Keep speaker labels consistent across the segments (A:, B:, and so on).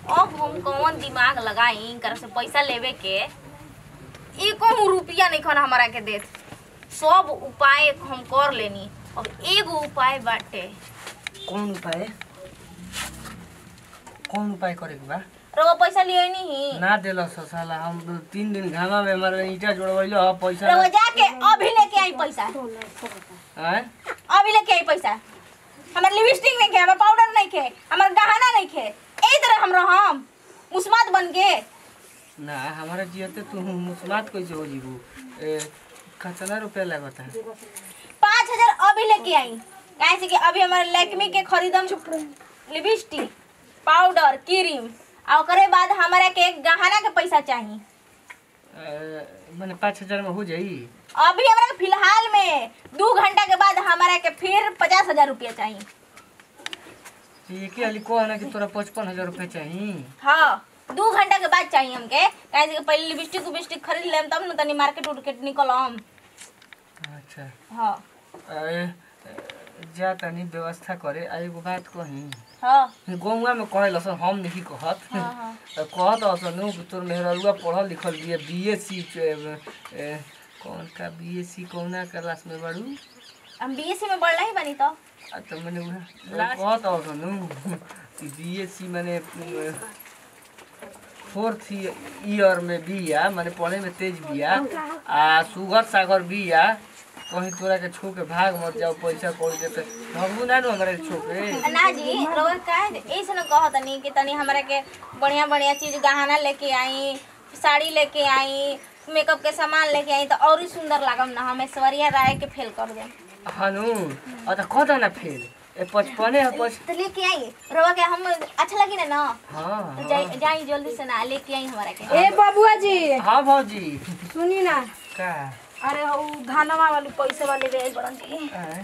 A: अब हम कौन दिमाग लगाई कर से पैसा लेवे के एको रुपया नहीं खन हमारा के देत। सब उपाय हम कर लेनी, अब एगो उपाय बाटे।
B: कौन उपाय? कौन उपाय करे के बा?
A: रउआ पैसा लिए नहीं
B: ना देला साला। हम 3 दिन घामा में हमारे ईटा जोड़वैलो ह पैसा।
A: रउआ जाके अभी लेके आई पैसा।
B: हैं?
A: अभी लेके आई पैसा। हमर लिपस्टिक नहीं खे, हमर पाउडर नहीं खे, हमर गहना नहीं खे। एही तरह हम रहम मुस्मात बन के।
B: ना हमारा जियते तू मुस्मात कैसे हो जीबू? कितना रुपया लगता है?
A: 5000 अभी लेके आई। काहे से कि अभी हमारे लैक्मी के खरीदम लिपस्टिक, पाउडर, क्रीम और ओकरे बाद हमारा के गहना के पैसा चाहिए।
B: माने 5000 में हो जाई?
A: अभी हमारा के फिलहाल में 2 घंटा के बाद हमारा के फिर 50,000 रुपया चाहिए।
B: ठीक है, को है ना कि तोरा 55,000 रुपया चाहिए।
A: हाँ 2 घंटा के बाद चाहिए हमके। काहे से कि पहले लिपस्टिक खरीद लेम तब न तनी मार्केट उर्केट निकलम।
B: अच्छा
A: हाँ
B: जा तनी व्यवस्था करे। आ एगो बात कही,
A: हाँ
B: गौवा में कहे लसन हम नहीं कहत।
A: हाँ
B: कहत असन तोर मेहररुआ पढ़ल लिखल बिया, बीएससी कौन का बीएससी कौना क्लास में बाड़ू?
A: हम बीएससी में बढ़ नहीं बनी तो।
B: तो मैंने कहत असन बीएससी माने 4th ईयर में बिया, माने पढ़े में तेज बिया आ सुगर सागर बिया। कहीं तोरा के छू के भाग मत जाओ, पैसा कौड़ी देते भगबू ना हमारे छू के।
A: ना जी रोज काहे ऐसे न कहत नहीं कि तनी हमरा के बढ़िया बढ़िया चीज गहना लेके आई, साड़ी लेके आई, मेकअप के सामान लेके आई तो और ही सुंदर लागम ना। हम ऐश्वर्या राय के फेल कर दे।
B: हानु अत कत ना फेल 55 है
A: तो लेके आई रोवा के हम अच्छा लगी ना।
B: हां
A: तो जाई जल्दी से ना लेके आई हमारा के।
C: ए बबुआ जी।
B: हां भौजी
C: सुनी ना
B: का?
C: अरे हो धानवा वाली पैसे वाले ले आई बड़न जी।
B: हैं?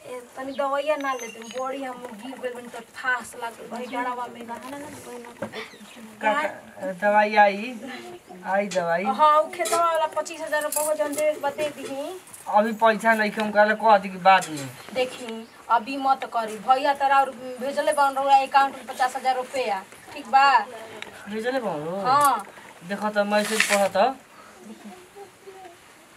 C: ए तनी दवाइया ना ले दे, बड़ी हम गिर गेल बन तो थास लाग भाई डरावा में गहना ना
B: का दवाई आई दवाई।
C: हां उ खेतवा वाला 25,000 रुपया हो जन दे बते दी।
B: अभी पैसा नहीं हम कहले कह दी कि बाद में
C: देखी अभी मत करी भैया तरा और भेजले बन रहा अकाउंट में 50,000 रुपया। ठीक बा?
B: भेजले बाबू।
C: हां
B: देखो तो मैसेज पढ़त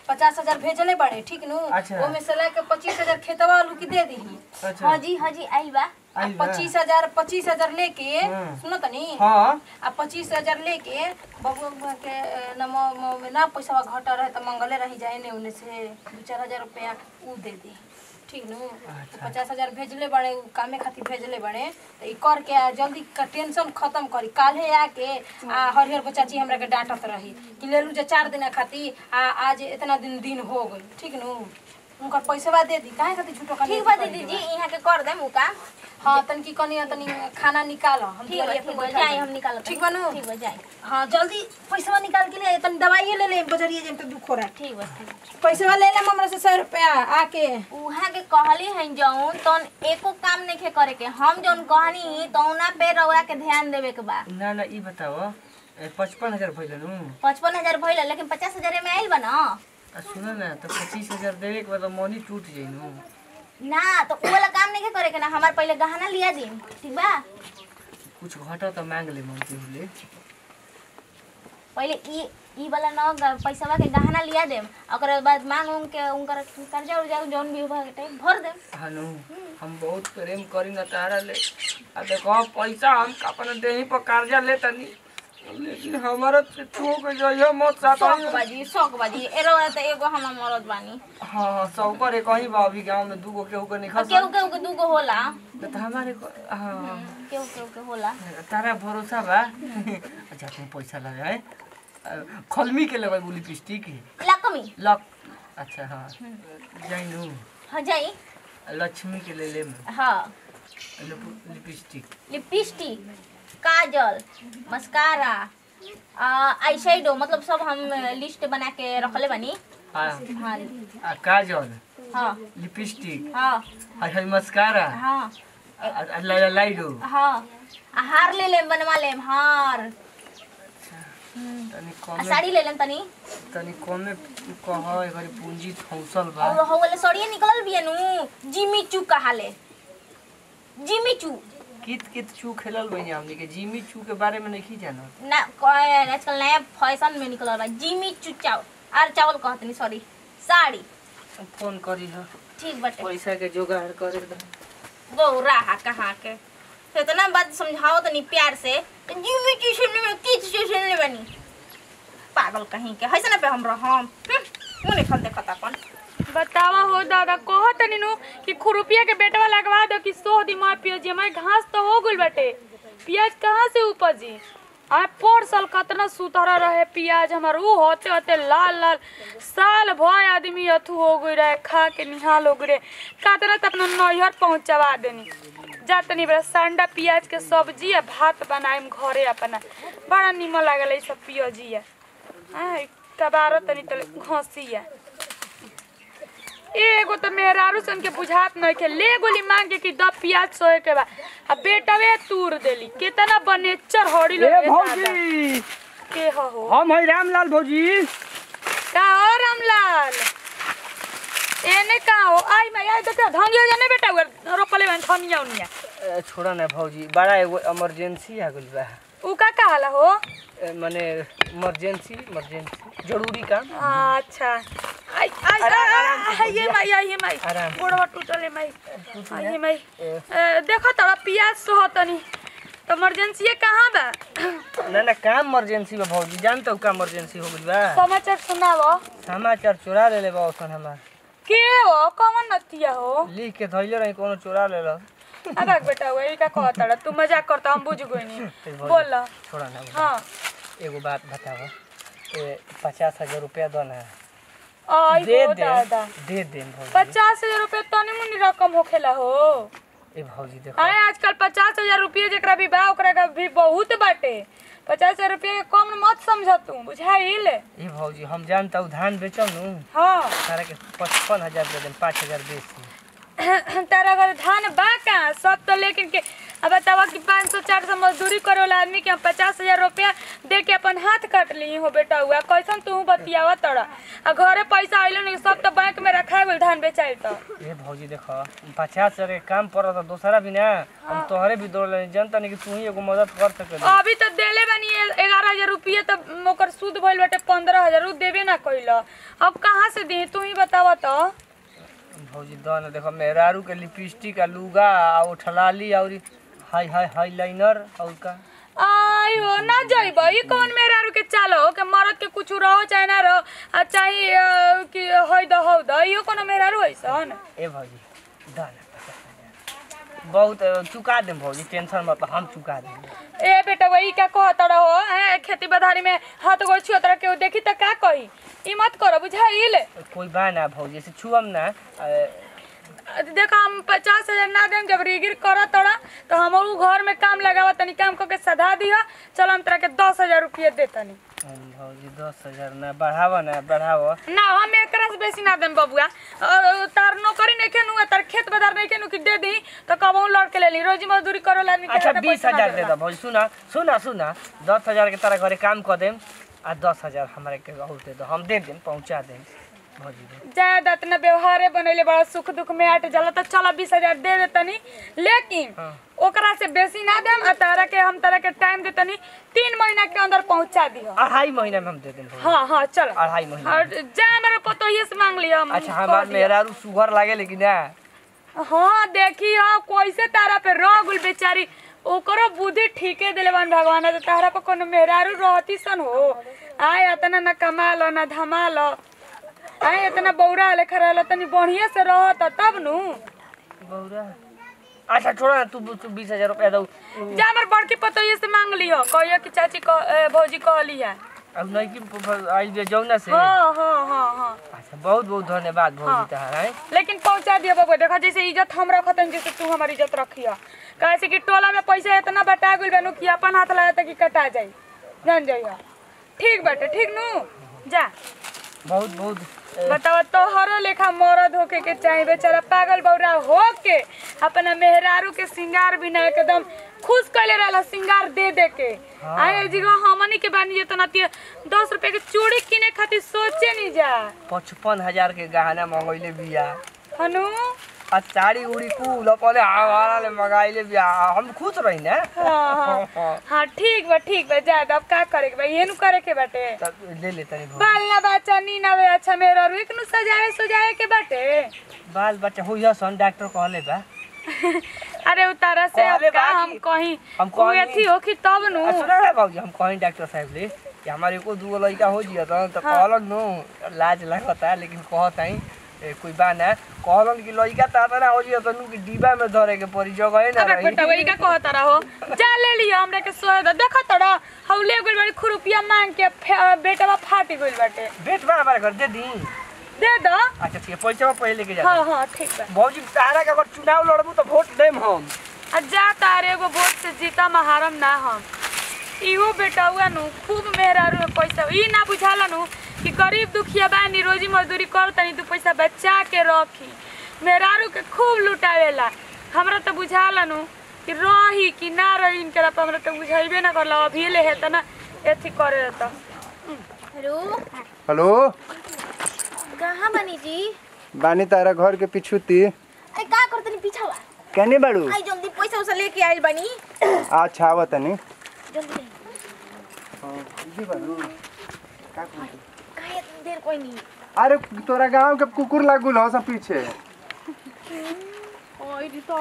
C: 50,000 भेजले बड़े। ठीक नु?
B: अच्छा।
C: ओ में से लेके 25,000 खेतवा वालू की दे दी।
B: अच्छा
A: हां जी आई बा।
C: 25,000 लेके सुनो तनी।
B: हां
C: आ 25,000 लेके बबुआ के नमो में ना पैसा घटा रहे तो मंगले रही जाए ने उन्हें से 2-4,000 रुपया उ दे दी। ठीक नु? 50,000 भेजले बड़े कामे खातिर भेजले बड़े तो ई कर के जल्दी का टेंशन खत्म करी। काल्हे आके आ हरिहर को चाची हमरा के डांटत रही कि लेलू जे 4 दिन खातिर आ आज इतना दिन हो गई। ठीक नु? उनकर पैसा दे दी काहे खातिर झूठो का।
A: ठीक बा दीदी जी यहाँ के कर देम उ काम।
C: हां तन की कनी तनी खाना निकाल हम
A: ठीक बा जाई हम निकाल।
C: ठीक बा नु?
A: ठीक बा जाई।
C: हां जल्दी पैसा निकाल के ले तनी दवाई ले ले बजरिए जेम तो दुख हो रहा है।
A: ठीक बा
C: पैसा ले ले हमरा से 100 रुपया आके।
A: उहाँ के कहली हैं जौन तौन एको काम नहीं खे करे के। हम जौन कहनी तौना पे रउआ के ध्यान देवे के बा।
B: ना ई बताओ 55,000 भइल नु?
A: 55,000 भइल लेकिन 50,000 में आइल बा ना।
B: सुनो ना तो 25,000 देवे के बाद मनी टूट जाई नु।
A: ना तो उ वाला काम नहीं करे के ना। हमार पहले गहना लिया दी। ठीक बा?
B: कुछ घटा तो मांग ले मन के ले।
A: पहले ई वाला ना पैसा के गहना लिया देम ओकरे बाद मांग उंग के उनकर कर्जा उर्जा जौन भी होगा टाइम भर देम।
B: हानु हम बहुत प्रेम करी ना तारा ले। आ देखो पैसा हम अपन देही पर कर्जा ले तनी, लेकिन हमारा छू के जइयो मत
A: शौक बाजी एरो त एगो हम मरद बानी।
B: हां सौकर कहीं बा अभी गांव में दूगो केहू के नहीं खस।
A: केहू के दूगो होला
B: तो हमारे हां
A: केहू के होला।
B: तारा भरोसा बा। अच्छा तुम पैसा लगाए खलमी के लगे लिपस्टिक
A: लकमी
B: लक। अच्छा हां जाई नु।
A: हां जाई।
B: लक्ष्मी के ले ले।
A: हां
B: लिपस्टिक
A: काजल मस्कारा आई शेडो मतलब सब हम लिस्ट बना के रखले बानी।
B: हां काजल
A: हां
B: लिपस्टिक
A: हां
B: अच्छा मस्कारा
A: हां
B: लाइडो
A: हां हार ले लेम बनवा लेम हार।
B: तनी कम
A: साड़ी ले लेम तनी
B: कम में कह घरी पूंजी ठौसल बा।
A: और हो वाले साड़ी निकलल बिया नु जिमी चू कहाले जिमी चू
B: कित कित चू खेलल बनी हमनी के जिमी चू के बारे में नहीं जानत
A: ना आजकल नया फैशन में निकल रहा जिमी चू चावल और चावल कहतनी सॉरी साड़ी
B: फोन करी ह
A: ठीक बटे
B: पैसा के जुगाड़ करे दे
A: गौरा हा कहाँ के तो इतना बात समझाओ तो नहीं प्यार से जिमी चू सुनने में किस चीज सुनने बनी पागल कहीं के है ना पे हम रहम मुने खल देखत अपन
D: बतावा हो दादा कहो तनी नु कि खुरुपिया के बेटवा लगवा दो कि सो दी मार पियो जी हमारे घास तो हो गुल बटे प्याज कहाँ से उपजी आ पोर साल कतना सुतरा रहे प्याज हमार ऊ होते होते लाल लाल साल भय आदमी अथु हो गई रहे खा के निहाल हो गए कतना त अपना नैहर पहुंचवा देनी जा तनी बड़ा संडा प्याज के सब्जी आ भात बनाएम घरे अपना बड़ा निमन लागल ई सब पियोजिया आ कबारो तनी तले घसिया एगो तो मेहरारू सन के बुझात नहीं के ले गोली मांग के कि द प्याज सोए के बा आ बेटवे तूर देली कितना बनेचर हड़ी लो
B: भौजी
D: के हो
B: हम है रामलाल भौजी
D: का हो रामलाल एने का हो आई मैं आई देखा धंगिया जाने बेटा रोपले में धनिया उनिया
B: छोड़ा ना भौजी बड़ा एगो इमरजेंसी आ गइल बा
D: उ का कहला हो
B: माने इमरजेंसी जरूरी काम
D: अच्छा आई आई ये माई
B: आराम।
D: गोड़वा टूटले माई ये माई देखो तोरा प्याज सोहतनी तो इमरजेंसी कहां बा
B: ना काम इमरजेंसी बा भौजी जानत हो का इमरजेंसी हो गइल बा
D: समाचार सुनावो
B: समाचार चोरा लेले बा ओसन हमार
D: के हो कौन नतिया हो
B: लिख के धइले रही कोनो चोरा लेला
D: अब बेटा वही का कहता तू मजाक करता हम बुझ गइनी बोल
B: छोड़ा ना
D: हां
B: एगो बात बताओ 50,000 रुपया दो ना
D: आई
B: दे
D: हो
B: दे
D: दादा
B: दे दे भौजी
D: 50,000 रुपया तनी मुनी रकम होखेला हो
B: ए भौजी देखो
D: अरे आजकल 50,000 रुपया जेकरा भी बा ओकरा का भी बहुत बाटे 50,000 रुपया कम मत समझ तू बुझाइल
B: ए भौजी हम जानता हूँ धान बेचम नु
D: हां
B: सारा के 55,000 दे देम 5,000 बेसी
D: तारा घर धान बा का सब तो लेकिन के अब बतावा कि 500-400 मजदूरी करे वाला आदमी के हम 50,000 रुपया दे के अपन हाथ काट ली हो बेटा हुआ कैसन तू बतियावा तड़ा आ घरे पैसा आइलो नहीं सब तो बैंक में रखा है धान बेचाइल तो
B: ए भौजी देखो 50,000 के काम पर तो दूसरा भी ना हम तोहरे भी दौड़ ले जानता नहीं कि तू ही एगो मदद कर सके
D: अभी तो देले बनी 11,000 रुपया तो ओकर सूद भइल बाटे 15,000 उ देबे ना कइला अब कहां से दी तू ही बतावा तो
B: भौजी दो ना देखो मेहरारू के लिपस्टिक आ लुगा आ उठलाली और हाईलाइनर और का
D: आई हो ना जाइब ई कौन मेहरारू के चालो के मरद के कुछ रहो चाहे ना रहो आ चाहे कि होय द हो द इहो कोनो मेहरारू हैसन
B: ए भौजी दो ना 50,000 बहुत चुका देम भौजी टेंशन मत हम चुका देम
D: ए बेटा वही क्या कहत रहो है खेती बधारी में हाथ गोड़ छुअत रह के देखी त का कही ई मत करो बुझाइल
B: कोई बा ना भौजी से छुअम ना
D: देखो हम 50,000 ना देम जब रिगिर करत तोड़ा तो हम घर में काम लगावा तनी काम करके सधा दिया चल हम तोरा के 10,000 रुपया देतनी
B: भौजी 10,000 ना बढ़ावा
D: ना हम एकरा से बेसी ना देम बबुआ तार नौकरी नहीं केनु तार खेत बाजार नहीं केनु कि दे दी तो कबहू लड़ के ले ली रोजी मजदूरी करे ला नहीं
B: अच्छा 20,000 दे दो भौजी सुना 10,000 के तारा घरे काम कर देम आ 10,000 हमारे के और दे दो हम दे देम पहुंचा देम भौजी
D: ज्यादा इतना व्यवहारे बनैले बड़ा सुख दुख में आट जाला तो चला 20,000 दे देतनी लेकिन ओकरा से बेसी ना देम आ तारा के हम तारा के टाइम देतनी 3 महीना के अंदर पहुंचा दियो
B: 2.5 महीना में हम दे देम भौजी
D: हां चल
B: 2.5 महीना
D: और जा हमारे पतोहिए से मांग लियो
B: अच्छा हमार मेहरारू सुगर लागे लेकिन ना
D: हां देखी हो कैसे तारा पे रोगुल बेचारी ओकरो बुद्धि ठीके देले बन भगवान तो तारा पे कोनो मेहरारू रहती सन हो आय इतना ना कमा लो ना धमा लो आय इतना बौरा लेखा रहल तनी बढ़िया से रहत तब नु
B: बौरा अच्छा छोड़ा ना तू 20,000 रुपया दो
D: जा हमर बड़की पतोहिए से मांग लियो कहियो कि चाची भौजी कहली है
B: अब नहीं कि आई दे जाऊ ना से
D: हां
B: अच्छा बहुत धन्यवाद भौजी तहार है
D: लेकिन पहुंचा दियो बाबू देखो जैसे इज्जत हम रखतन जैसे तू हमारी इज्जत रखिया कैसे कि टोला में पैसा इतना बटा गइल बनू कि अपन हाथ लगा कि कटा जाई जान जाइया ठीक बाटे ठीक नु जा
B: बहुत
D: बताओ तोहरो लेखा मरद होके के चाहिए बेचारा पागल बौरा होके अपना मेहरारू के सिंगार बिना एकदम खुश कैले रहला सिंगार दे के आए जी हमनी के बानी तो ना 10 रुपए के चूड़ी किने खातिर सोचे नहीं जा
B: 55,000 के गहना मंगैले बिया
D: हनु
B: आ चाड़ी उड़ी कुल अपने हमारा ले मंगाइले बिया हम खुश रही ना।
D: हाँ ठीक बा ज्यादा अब का करे के बा ये नु करे के बाटे
B: तब ले ले तनी
D: बाल ना बच्चा नी ना वे अच्छा मेरा रुक नु सजाए के बाटे
B: बाल बच्चा होइया सन डॉक्टर कहले बा।
D: अरे उतारा से अब का हम कहीं अथी हो कि तब नु
B: सुना ना बाबूजी हम कहीं डॉक्टर साहब ले कि हमारे को दो लड़का हो जिया तो कहलन नो लाज लगता लेकिन कहत है कोई बाना कहलन कि लड़का ताता ना हो जिया तो नु कि डिब्बा में धरे के पड़ी जगह ना
D: अबे बेटा वही का कहत रहो जा ले लियो हमरे के सोए देखो तड़ा हौले गोल बड़ी खुरुपिया मांग के बेटवा फाटी गइल बाटे
B: बेट बा हमारे घर दे दी
D: दे दो।
B: अच्छा ठीक पैसा पहले लेके जा।
D: हां ठीक बा
B: बाबूजी तारा के अगर चुनाव लड़बू तो वोट देम हम
D: आ जा तारे एगो वोट से जीता महारम ना हम इहो बेटावा नु खूब मेहरारू में पैसा ई ना बुझाला नु कि गरीब दुखिया बानी रोजी मजदूरी कर तनी दू पैसा बचा के रखी मेहरारू के खूब लुटावेला हमरा तो बुझाला नु कि रही कि ना रही इनके पर हमरा तो बुझाइबे ना करला अभी ले है त ना एथी करे त।
A: हेलो
E: हेलो
A: कहाँ बनी जी
E: बानी तारा घर के पीछू ती
A: अरे का करतनी पीछा बा
E: कहने बाड़ू
A: आई जल्दी पैसा उसा लेके आइल बनी
E: अच्छा आवत तनी
A: जल्दी
E: जी बाड़ू का कहू
A: काहे देर कोई नहीं
E: अरे तोरा गांव के कुकुर लागुल हो सब पीछे
A: ओए री तो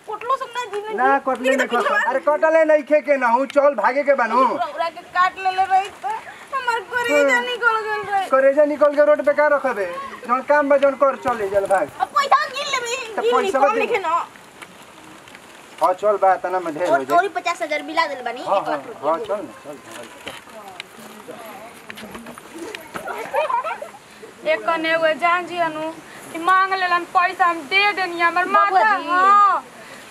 A: कोटलो सब ना जी
E: ना कटले नहीं खा अरे कटले नहीं खे के ना हूं चल भागे के बानू
A: ओरा के काट ले रही तो हमर करेजा निकल गेल रे
E: करेजा निकल के रोड पे का रखबे जौन काम बा जौन कर चले चल भाग
A: अब पैसा गिन लेबे
E: तो
A: गिन
E: पैसा
A: कम
E: दे।
A: लिखे ना
E: हां चल बा तना में ढेर हो जाए
A: और 50,000 बिला देल बनी 1 लाख रुपया
E: हां चल ना चल
D: एक कने वो जान जी अनु कि मांग लेलन पैसा हम दे देनी हमर माता
A: बबुआ जी।
D: हां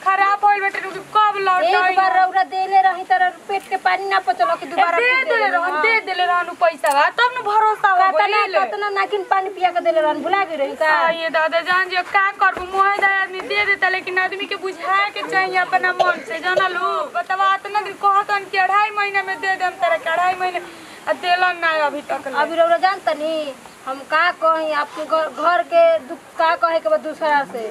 D: खराब होइल बेटे रुक कब लौटाई
C: एक बार रौरा देले रही तर पेट के पानी ना पचलो कि दोबारा
D: दे देले रहनु पैसा बा तब न भरोसा हो गइल
C: कतना नाकिन पानी पिया के देले रहन भुला गई रही का
D: ये दादा जान जी का करबू मोह जाय आदमी दे देता लेकिन आदमी के बुझाए के चाहिए अपना मन से जाना लो बतावा इतना दिन कहतन कि 2.5 महीना में दे देम तेरे 2.5 महीने आ देलन ना अभी तक
C: अभी रौरा जानतनी हम का कही आपके घर के दुख का कहे के बाद दूसरा से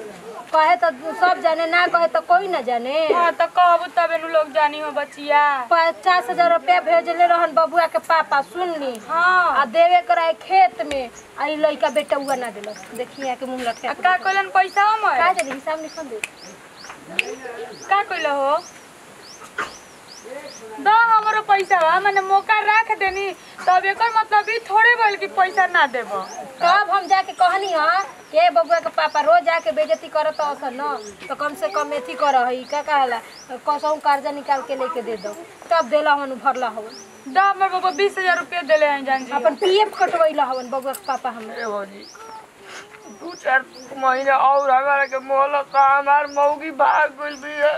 C: कहे तो सब जाने ना कहे तो कोई ना जाने।
D: हां त कहबू तबे नु लोग जानी हो बचिया
C: 50,000 रुपया भेजले रहन बबुआ के पापा सुननी
D: हां
C: आ देवे कराए खेत में आई लइका बेटा हुआ ना देलस देखिए के मुंह लटके
D: का कहलन पैसा हम
C: का जानी हिसाब निकल दे
D: का कहलो हो द हमरो पैसा बा माने मौका रख देनी तब एकर मतलब ई थोड़े बोल कि पैसा ना देबो
C: कब हम जाके कहनी हां के बबुआ के पापा रोज जाके बेइज्जती करत असन न तो कम से कम एथी कर हई का कहला कसौ कर्जा निकाल के लेके दे दो तब देला हन भरला हो
D: द हमर बाबा 20,000 रुपया देले हैं जान जी
C: अपन पीएफ कटवैला हवन बबुआ के पापा हम
B: ए भौजी 2-4 महीने और हमारा के मोहलत हमार मौगी भाग गइल बिया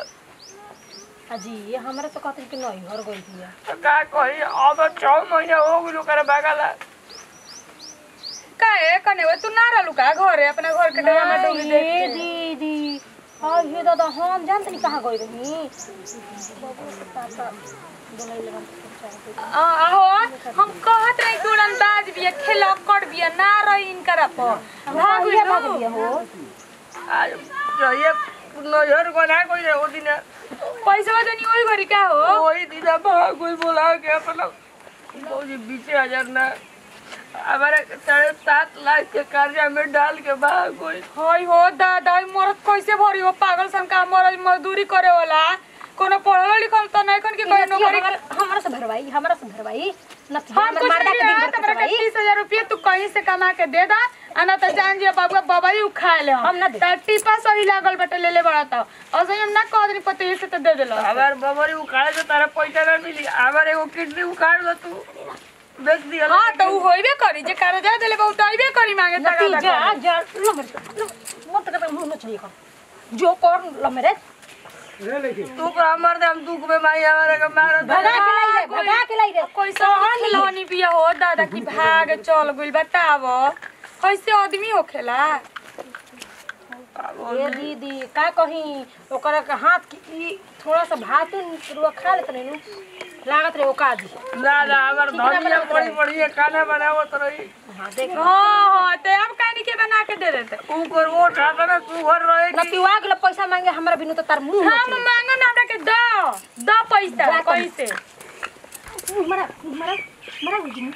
C: अजी ये हमरा तो कहते कि नहीं घर गई बिया
B: तो का कही अब 6 महीने हो गइल ओकरा भागला
D: काहे कने वो तू ना रहलू का घरे अपना घर के डरा में डूबी दे
C: ए दीदी हां ये दादा हम जानते नहीं कहां गई रही बबुआ के पापा बोलैले
D: आहो हम कहत रही कि उड़न बाज बिया खेला कर बिया ना रही इनकरा पर भाग
C: दिया हो
B: आज ये नजर कोना कोई रे ओ दिन
D: पैसा देनी ओई घरी का हो
B: वही दिन भाग कोई बोला के अपना भौजी 20,000 ना हमारे 7.5 लाख के कर्जा में डाल के भाग गई
D: होय हो दादा मरद कैसे भरी हो पागल सन का मरद मजदूरी करे वाला कोनो पढ़ल लिखल त नहीं कन के कोई नौकरी
C: हमरा से भरवाई नथी
D: हम
C: हमर
D: कुछ
C: मर्दा के दिन
D: नहीं
C: भर
D: हमरा के 30,000 रुपया तू कहीं से कमा के दे दा आना त जान जी बाबू बाबा ही उखाए ले
C: हम ना दे।
D: त टिपा सही लागल बटे ले ले बड़ा त असै हम ना कह दनी पते से त दे देला
B: हमार बबरी उखाड़े तो तारा पैसा ना मिली हमार एगो किडनी उखाड़ दो तू बेच दिया
D: हां त उ होइबे करी जे कर्जा देले बहुत आइबे करी मांगे
C: नथी जा लो मेरे मत कर मुंह न चाहिए जो कर लो मेरे
B: तू को हमर दे हम दुख में माई हमारे के मार
C: भगा के लाई रे
D: कोई सहन लोनी बिया हो दादा की भाग चल गइल बताव कैसे आदमी होखेला
C: ये दीदी का कहीं ओकरा के हाथ की ई थोड़ा सा भात रुआ खा लेत नहीं लागत रहे ओका दी
B: ना ना अगर धनिया बड़ी बढ़िया खाना बनावो तो रही
C: हां देख
D: हां तो अब काहे के बना के दे देते
B: ऊपर वो ठाता ना तू घर रहे
C: न पिवा गेल पैसा मांगे हमरा बिनु तो तार मुंह
D: हम मांगो ना हमरा के दो पैसा कैसे
C: मरा मरा मरा उजी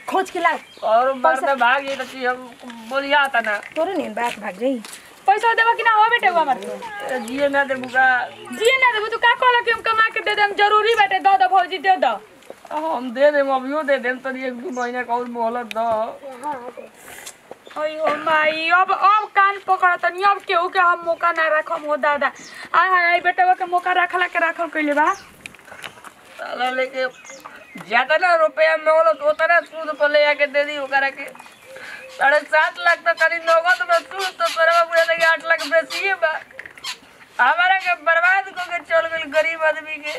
C: खोज के ला
B: और मरते भाग ये तो हम बोलिया था ना
C: तोरे नींद बात भाग गई
D: पैसा देबा कि ना हो बेटे हमर तो
B: जिए ना दे बुका
D: जी ना देबो तू का कहला कि हम कमा के दे देम जरूरी बाटे दो भौजी दे दो
B: हम दे देम अभियो दे देम तनी 1-2 महीना का और मोहलत दो
D: अयो माई अब कान पकड़ तनी अब केहू के हम मौका ना रखम हो दादा आय बेटा के मौका रखला के रखल कइले बा
B: साला लेके ज्यादा ना रुपया में होलो तो उतना सूद पर ले आके दे दी ओकरा के 7.5 लाख तो करी नगद में सूद तो परवा बुढ़ा लगे 8 लाख बेसी है बा हमारा के बर्बाद को के चल गेल गरीब आदमी के